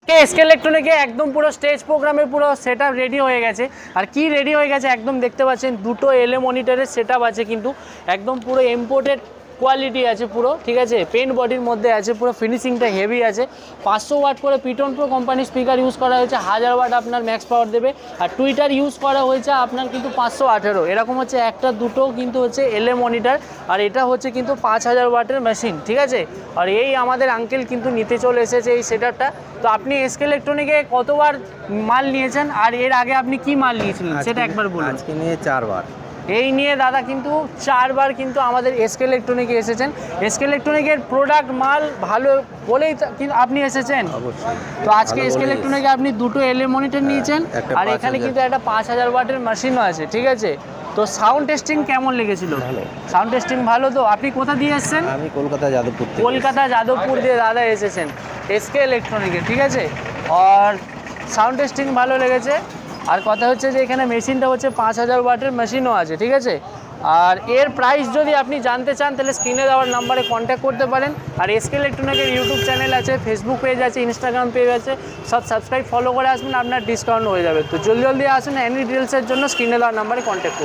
SK ইলেকট্রনিকে একদম পুরো stage প্রোগ্রামের পুরো সেটআপ রেডি হয়ে গেছে। আর কি রেডি হয়ে গেছে একদম দেখতে পাচ্ছেন, দুটো এলএ মনিটরের সেটআপ আছে, কিন্তু একদম পুরো ইম্পোর্টেড কোয়ালিটি আছে পুরো, ঠিক আছে। পেন বডির মধ্যে আছে, পুরো ফিনিশিংটা হেভি আছে। 500 ওয়াট করে পিটন প্রো কোম্পানির স্পিকার ইউজ করা হয়েছে, 1000 ওয়াট আপনার ম্যাক্স পাওয়ার দেবে। আর টুইটার ইউজ করা হয়েছে আপনার কিন্তু 518, এরকম হচ্ছে একটা দুটো কিন্তু হচ্ছে এলএ মনিটর। আর এটা হচ্ছে কিন্তু 5000 ওয়াটের মেশিন, ঠিক আছে। আর এই আমাদের আঙ্কেল কিন্তু নিতে চলে এসেছে এই সেটআপটা। তো আপনি এসকে ইলেকট্রনিকে কতবার মাল নিয়েছেন, আর এর আগে আপনি কি মাল নিয়েছিলেন সেটা একবার বলুন। আজকে নিয়ে 4 বার। এই নিয়ে দাদা কিন্তু 4 বার কিন্তু আমাদের এসকে ইলেকট্রনিকে এসেছেন। এসকে ইলেকট্রনিকের প্রোডাক্ট মাল ভালো বলেই কিন্তু আপনি এসেছেন। অবশ্যই। তো আজকে এসকে ইলেকট্রনিকে আপনি দুটো এলএ মনিটর নিয়েছেন, আর এখানে কিন্তু একটা 5000 ওয়াটের মেশিনও আছে, ঠিক আছে। তো সাউন্ড টেস্টিং কেমন লেগেছিল? ভালো। সাউন্ড টেস্টিং ভালো। তো আপনি কোথা দিয়ে এসেছেন? আমি কলকাতা যাদবপুর থেকে। কলকাতা যাদবপুর দিয়ে দাদা এসেছেন এসকে ইলেকট্রনিকে, ঠিক আছে। আর সাউন্ড টেস্টিং ভালো লেগেছে। আর কথা হচ্ছে যে এখানে মেশিনটা হচ্ছে 5000 ওয়াটের মেশিনও আছে, ঠিক আছে। আর এর প্রাইস যদি আপনি জানতে চান তাহলে স্ক্রিনে দেওয়ার নাম্বারে কন্ট্যাক্ট করতে পারেন। আর এসকে ইলেকট্রনিকের ইউটিউব চ্যানেল আছে, ফেসবুক পেজ আছে, ইনস্টাগ্রাম পেজ আছে, সব সাবস্ক্রাইব ফলো করে আসবেন, আপনার ডিসকাউন্ট হয়ে যাবে। তো জলদি জলদি আসুন, এনি ডিটেলসের জন্য স্ক্রিনে দেওয়ার নাম্বারে কন্ট্যাক্ট করুন।